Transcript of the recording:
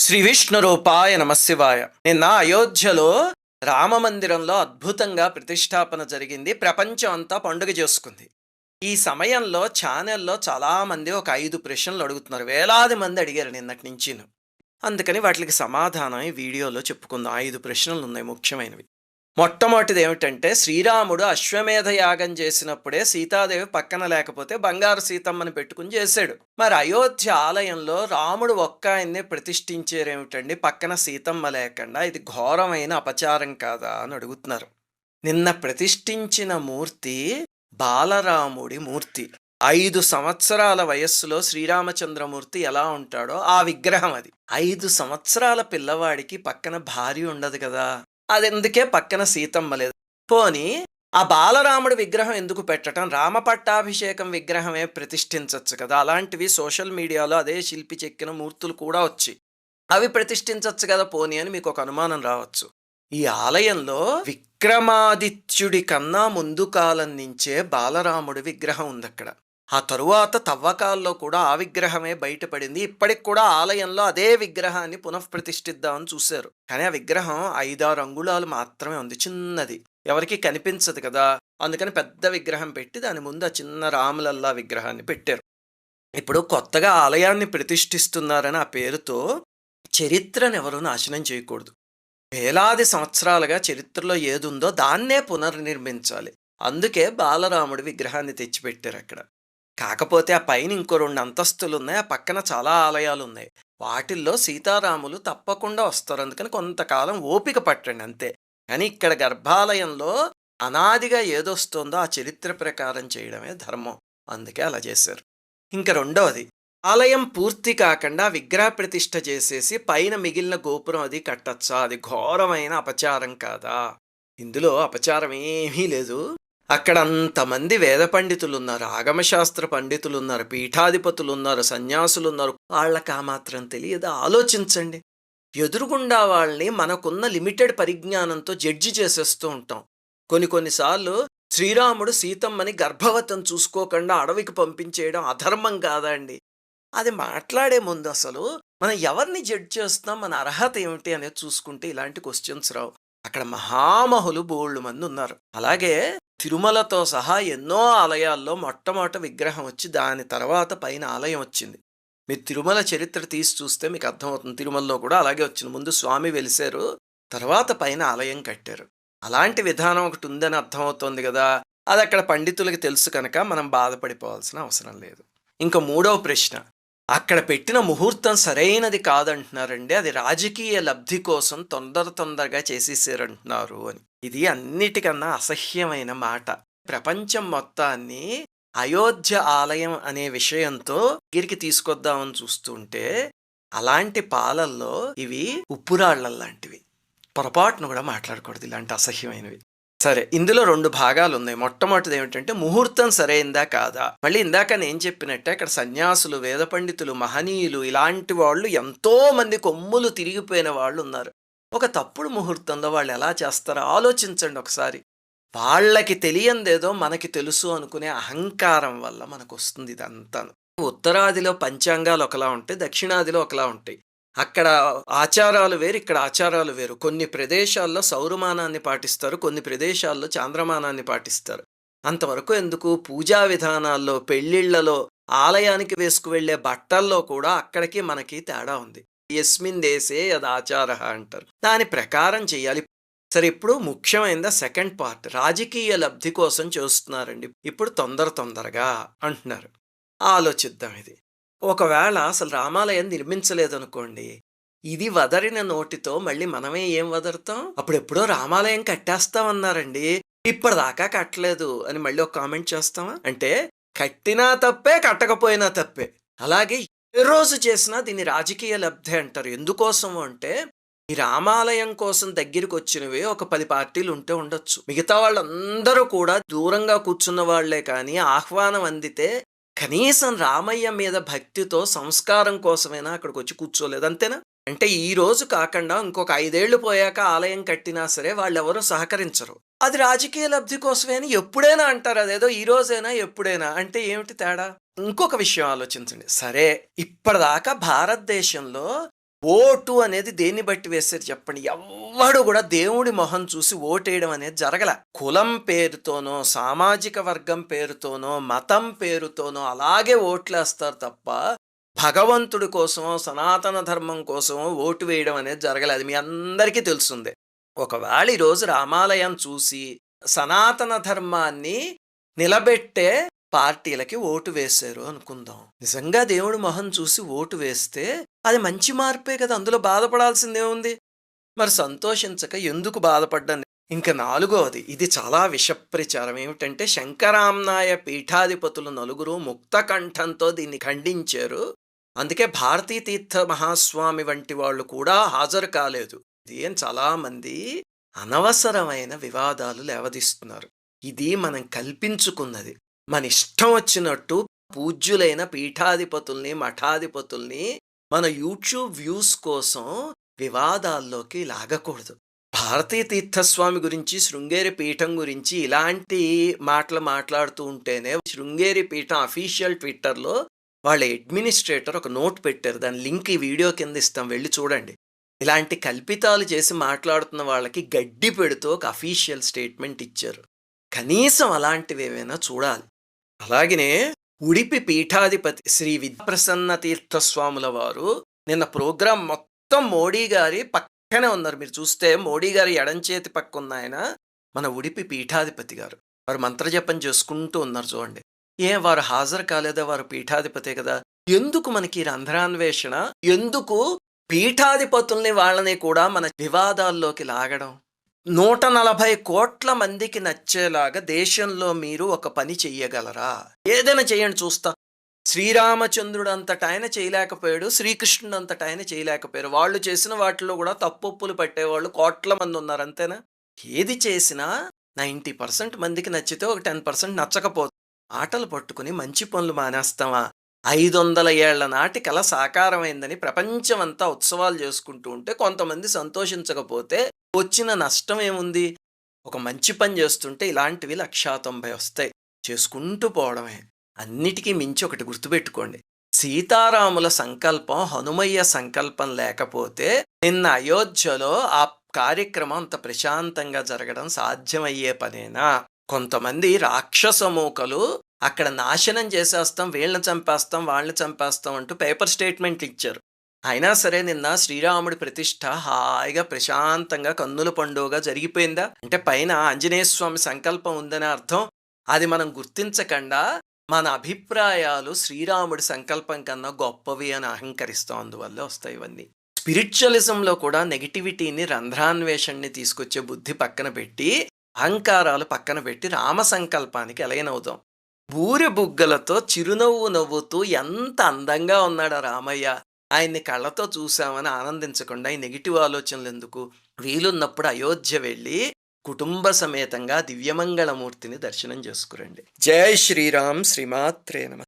శ్రీ విష్ణు రూపాయ నమశివాయ. నిన్న అయోధ్యలో రామమందిరంలో అద్భుతంగా ప్రతిష్టాపన జరిగింది. ప్రపంచం అంతా పండుగ చేసుకుంది. ఈ సమయంలో ఛానెల్లో చాలామంది ఒక 5 ప్రశ్నలు అడుగుతున్నారు. వేలాది మంది అడిగారు నిన్నటి నుంచిను. అందుకని వాటికి సమాధానం ఈ వీడియోలో చెప్పుకుందాం. 5 ప్రశ్నలు ఉన్నాయి ముఖ్యమైనవి. మొట్టమొదటిది ఏమిటంటే, శ్రీరాముడు అశ్వమేధ యాగం చేసినప్పుడే సీతాదేవి పక్కన లేకపోతే బంగారు సీతమ్మని పెట్టుకుని చేశాడు. మరి అయోధ్య ఆలయంలో రాముడు ఒక్క ఆయన్నే ప్రతిష్ఠించారేమిటండి పక్కన సీతమ్మ లేకుండా? ఇది ఘోరమైన అపచారం కాదా అని అడుగుతున్నారు. నిన్న ప్రతిష్ఠించిన మూర్తి బాలరాముడి మూర్తి. 5 సంవత్సరాల వయస్సులో శ్రీరామచంద్రమూర్తి ఎలా ఉంటాడో ఆ విగ్రహం అది. 5 సంవత్సరాల పిల్లవాడికి పక్కన భార్య ఉండదు కదా, అదెందుకే పక్కన సీతమ్మ లేదు. పోనీ ఆ బాలరాముడి విగ్రహం ఎందుకు పెట్టడం? రామపట్టాభిషేకం విగ్రహమే ప్రతిష్ఠించవచ్చు కదా. అలాంటివి సోషల్ మీడియాలో అదే శిల్పి చెక్కిన మూర్తులు కూడా వచ్చి అవి ప్రతిష్ఠించవచ్చు కదా పోనీ అని మీకు ఒక అనుమానం రావచ్చు. ఈ ఆలయంలో విక్రమాదిత్యుడి కన్నా ముందు కాలం నుంచే బాలరాముడి విగ్రహం ఉంది అక్కడ. ఆ తరువాత తవ్వకాల్లో కూడా ఆ విగ్రహమే బయటపడింది. ఇప్పటికి కూడా ఆలయంలో అదే విగ్రహాన్ని పునఃప్రతిష్ఠిద్దామని చూశారు. కానీ ఆ విగ్రహం 5-6 అంగుళాలు మాత్రమే ఉంది, చిన్నది, ఎవరికి కనిపించదు కదా. అందుకని పెద్ద విగ్రహం పెట్టి దాని ముందు ఆ చిన్న రాములల్లా విగ్రహాన్ని పెట్టారు. ఇప్పుడు కొత్తగా ఆలయాన్ని ప్రతిష్ఠిస్తున్నారని ఆ పేరుతో చరిత్రను ఎవరూ నాశనం చేయకూడదు. వేలాది సంవత్సరాలుగా చరిత్రలో ఏదుందో దాన్నే పునర్నిర్మించాలి. అందుకే బాలరాముడి విగ్రహాన్ని తెచ్చిపెట్టారు అక్కడ. కాకపోతే ఆ పైన ఇంకో 2 అంతస్తులు ఉన్నాయి, ఆ పక్కన చాలా ఆలయాలు ఉన్నాయి. వాటిల్లో సీతారాములు తప్పకుండా వస్తారు. అందుకని కొంతకాలం ఓపిక పట్టండి అంతే. కానీ ఇక్కడ గర్భాలయంలో అనాదిగా ఏదొస్తుందో ఆ చరిత్ర ప్రకారం చేయడమే ధర్మం. అందుకే అలా చేశారు. ఇంకా రెండవది, ఆలయం పూర్తి కాకుండా విగ్రహ ప్రతిష్ఠ చేసేసి పైన మిగిలిన గోపురం అది కట్టచ్చా? అది ఘోరమైన అపచారం కాదా? ఇందులో అపచారం ఏమీ లేదు. అక్కడ అంతమంది వేద పండితులు ఉన్నారు, ఆగమశాస్త్ర పండితులు ఉన్నారు, పీఠాధిపతులు ఉన్నారు, సన్యాసులు ఉన్నారు. వాళ్ళకి ఆ మాత్రం తెలియదు? ఆలోచించండి. ఎదురుగుండా వాళ్ళని మనకున్న లిమిటెడ్ పరిజ్ఞానంతో జడ్జి చేసేస్తూ ఉంటాం. కొన్నిసార్లు శ్రీరాముడు సీతమ్మని గర్భవతం చూసుకోకుండా అడవికి పంపించేయడం అధర్మం కాదా అండి? అది మాట్లాడే ముందు అసలు మనం ఎవరిని జడ్జ్ చేస్తున్నాం, మన అర్హత ఏమిటి అనేది చూసుకుంటే ఇలాంటి క్వశ్చన్స్ రావు. అక్కడ మహామహులు బోళ్ళు మంది ఉన్నారు. అలాగే తిరుమలతో సహా ఎన్నో ఆలయాల్లో మొట్టమొదట విగ్రహం వచ్చి దాని తర్వాత పైన ఆలయం వచ్చింది. మీరు తిరుమల చరిత్ర తీసి చూస్తే మీకు అర్థమవుతుంది. తిరుమలలో కూడా అలాగే వచ్చింది. ముందు స్వామి వెలిశారు, తర్వాత పైన ఆలయం కట్టారు. అలాంటి విధానం ఒకటి ఉందని అర్థమవుతోంది కదా. అది అక్కడ పండితులకి తెలుసు కనుక మనం బాధపడిపోవాల్సిన అవసరం లేదు. ఇంకా మూడవ ప్రశ్న, అక్కడ పెట్టిన ముహూర్తం సరైనది కాదంటున్నారండి. అది రాజకీయ లబ్ధి కోసం తొందరగా చేసేసారంటున్నారు అని. ఇది అన్నిటికన్నా అసహ్యమైన మాట. ప్రపంచం మొత్తాన్ని అయోధ్య ఆలయం అనే విషయంతో దగ్గరికి తీసుకొద్దామని చూస్తుంటే అలాంటి పాలల్లో ఇవి ఉప్పురాళ్లలాంటివి. పొరపాటును కూడా మాట్లాడకూడదు ఇలాంటి అసహ్యమైనవి. సరే, ఇందులో 2 భాగాలు ఉన్నాయి. మొట్టమొదటిది ఏమిటంటే ముహూర్తం సరైందా కాదా. మళ్ళీ ఇందాక నేను చెప్పినట్టే అక్కడ సన్యాసులు, వేద పండితులు, మహనీయులు ఇలాంటి వాళ్ళు ఎంతో మంది కొమ్ములు తిరిగిపోయిన వాళ్ళు ఉన్నారు. ఒక తప్పుడు ముహూర్తంలో వాళ్ళు ఎలా చేస్తారో ఆలోచించండి ఒకసారి. వాళ్ళకి తెలియందేదో మనకి తెలుసు అనుకునే అహంకారం వల్ల మనకు వస్తుంది ఇదంతాను. ఉత్తరాదిలో పంచాంగాలు ఒకలా ఉంటాయి, దక్షిణాదిలో ఒకలా ఉంటాయి. అక్కడ ఆచారాలు వేరు, ఇక్కడ ఆచారాలు వేరు. కొన్ని ప్రదేశాల్లో సౌరమానాన్ని పాటిస్తారు, కొన్ని ప్రదేశాల్లో చాంద్రమానాన్ని పాటిస్తారు. అంతవరకు ఎందుకు, పూజా విధానాల్లో, పెళ్లిళ్లలో, ఆలయానికి వేసుకువెళ్లే బట్టల్లో కూడా అక్కడికి మనకి తేడా ఉంది. యస్మిన్ దేశే యదాచారః అంటారు. దాని ప్రకారం చెయ్యాలి. సరే, ఇప్పుడు ముఖ్యమైనదా సెకండ్ పార్ట్. రాజకీయ లబ్ధి కోసం చేస్తున్నారండి. ఇప్పుడు తొందరగా అంటున్నారు. ఆలోచిద్దాం ఇది. ఒకవేళ అసలు రామాలయం నిర్మించలేదనుకోండి, ఇది వదరిన నోటితో మళ్ళీ మనమే ఏం వదరుతాం? అప్పుడెప్పుడో రామాలయం కట్టేస్తామన్నారండి, ఇప్పటిదాకా కట్టలేదు అని మళ్ళీ ఒక కామెంట్ చేస్తామా? అంటే కట్టినా తప్పే, కట్టకపోయినా తప్పే. అలాగే ఏ రోజు చేసినా దీన్ని రాజకీయ లబ్ధి అంటారు. ఎందుకోసము అంటే ఈ రామాలయం కోసం దగ్గరికి వచ్చినవి ఒక 10 పార్టీలు ఉంటే ఉండొచ్చు. మిగతా వాళ్ళందరూ కూడా దూరంగా కూర్చున్న వాళ్లే. కానీ ఆహ్వానం అందితే కనీసం రామయ్య మీద భక్తితో సంస్కారం కోసమైనా అక్కడికి వచ్చి కూర్చోలేదు, అంతేనా? అంటే ఈ రోజు కాకుండా ఇంకొక 5 ఏళ్లు పోయాక ఆలయం కట్టినా సరే వాళ్ళెవరూ సహకరించరు. అది రాజకీయ లబ్ధి కోసమే అని ఎప్పుడైనా అంటారు. అదేదో ఈ రోజైనా ఎప్పుడైనా అంటే ఏమిటి తేడా? ఇంకొక విషయం ఆలోచించండి. సరే, ఇప్పటిదాకా భారతదేశంలో ఓటు అనేది దేన్ని బట్టి వేశారు చెప్పండి? ఎవ్వడు కూడా దేవుడి మొహం చూసి ఓటేయడం అనేది జరగల. కులం పేరుతోనో, సామాజిక వర్గం పేరుతోనో, మతం పేరుతోనో అలాగే ఓట్లేస్తారు తప్ప, భగవంతుడి కోసమో, సనాతన ధర్మం కోసమో ఓటు వేయడం అనేది జరగలే. అది మీ అందరికీ తెలుసుందే. ఒకవేళ ఈరోజు రామాలయం చూసి, సనాతన ధర్మాన్ని నిలబెట్టే పార్టీలకి ఓటు వేశారు అనుకుందాం. నిజంగా దేవుడి మొహం చూసి ఓటు వేస్తే అది మంచి మార్పే కదా! అందులో బాధపడాల్సిందేముంది? మరి సంతోషించక ఎందుకు బాధపడ్డాను? ఇంక నాలుగవది, ఇది చాలా విషప్రచారం. ఏమిటంటే శంకరాంనాయ పీఠాధిపతులు నలుగురు ముక్త కంఠంతో దీన్ని ఖండించారు. అందుకే భారతీ తీర్థ మహాస్వామి వంటి వాళ్ళు కూడా హాజరు కాలేదు. ఇది చాలామంది అనవసరమైన వివాదాలు లేవదీస్తున్నారు. ఇది మనం కల్పించుకున్నది. మన ఇష్టం వచ్చినట్టు పూజ్యులైన పీఠాధిపతుల్ని, మఠాధిపతుల్ని మన యూట్యూబ్ వ్యూస్ కోసం వివాదాల్లోకి లాగకూడదు. భారతీ తీర్థస్వామి గురించి, శృంగేరి పీఠం గురించి ఇలాంటి మాటలు మాట్లాడుతూ ఉంటేనే శృంగేరి పీఠం అఫీషియల్ ట్విట్టర్‌లో వాళ్ళ అడ్మినిస్ట్రేటర్ ఒక నోట్ పెట్టారు. దాని లింక్ ఈ వీడియో కింద ఇస్తాం, వెళ్ళి చూడండి. ఇలాంటి కల్పితాలు చేసి మాట్లాడుతున్న వాళ్ళకి గడ్డి పెడుతూ ఒక అఫీషియల్ స్టేట్మెంట్ ఇచ్చారు. కనీసం అలాంటివేవైనా చూడాలి. అలాగనే ఉడిపి పీఠాధిపతి శ్రీ విద్యాప్రసన్న తీర్థస్వాముల వారు నిన్న ప్రోగ్రాం మొత్తం మోడీ గారి పక్కనే ఉన్నారు. మీరు చూస్తే మోడీ గారి ఎడంచేతి పక్క ఉన్న ఆయన మన ఉడిపి పీఠాధిపతి గారు. వారు మంత్రజపం చేసుకుంటూ ఉన్నారు చూడండి. వారు హాజరు కాలేదా? వారు పీఠాధిపతే కదా! ఎందుకు మనకి ఈ రంధ్రాన్వేషణ? ఎందుకు పీఠాధిపతుల్ని వాళ్ళని కూడా మన వివాదాల్లోకి లాగడం? 140 కోట్ల మందికి నచ్చేలాగా దేశంలో మీరు ఒక పని చెయ్యగలరా? ఏదైనా చేయండి చూస్తా. శ్రీరామచంద్రుడు అంతట ఆయన చేయలేకపోయాడు, శ్రీకృష్ణుడు అంతట ఆయన చేయలేకపోయారు. వాళ్ళు చేసిన వాటిలో కూడా తప్పొప్పులు పట్టేవాళ్ళు కోట్ల మంది ఉన్నారు, అంతేనా? ఏది చేసినా 90% మందికి నచ్చితే ఒక 10% నచ్చకపోతుంది. ఆటలు పట్టుకుని మంచి పనులు మానేస్తామా? 500 ఏళ్ల నాటి కల సాకారమైందని ప్రపంచమంతా ఉత్సవాలు చేసుకుంటూ ఉంటే కొంతమంది సంతోషించకపోతే వచ్చిన నష్టం ఏముంది? ఒక మంచి పని చేస్తుంటే ఇలాంటివి 190 వస్తాయి. చేసుకుంటూ పోవడమే. అన్నిటికీ మించి ఒకటి గుర్తుపెట్టుకోండి. సీతారాముల సంకల్పం, హనుమయ్య సంకల్పం లేకపోతే నిన్న అయోధ్యలో ఆ కార్యక్రమం అంత ప్రశాంతంగా జరగడం సాధ్యమయ్యే పనేనా? కొంతమంది రాక్షసమూకలు అక్కడ నాశనం చేసేస్తాం, వీళ్ళని చంపేస్తాం, వాళ్ళని చంపేస్తాం అంటూ పేపర్ స్టేట్మెంట్లు ఇచ్చారు. అయినా సరే నిన్న శ్రీరాముడి ప్రతిష్ఠ హాయిగా ప్రశాంతంగా కన్నుల పండుగగా జరిగిపోయిందా? అంటే పైన ఆంజనేయ స్వామి సంకల్పం ఉందని అర్థం. అది మనం గుర్తించకుండా మన అభిప్రాయాలు శ్రీరాముడి సంకల్పం కన్నా గొప్పవి అని అహంకరిస్తాం. అందువల్ల వస్తాయి ఇవన్నీ. స్పిరిచువలిజంలో కూడా నెగిటివిటీని, రంధ్రాన్వేషణని తీసుకొచ్చే బుద్ధి పక్కన పెట్టి, అహంకారాలు పక్కన పెట్టి రామ సంకల్పానికి ఎలయనవుదాం. బూరె బుగ్గలతో చిరునవ్వు నవ్వుతూ ఎంత అందంగా ఉన్నాడు రామయ్య, ఆయన్ని కళ్ళతో చూసామని ఆనందించకుండా ఈ నెగిటివ్ ఆలోచనలు ఎందుకు? వీలున్నప్పుడు అయోధ్య వెళ్ళి కుటుంబ సమేతంగా దివ్యమంగళమూర్తిని దర్శనం చేసుకురండి. జై శ్రీరామ్. శ్రీమాత్రే నమః.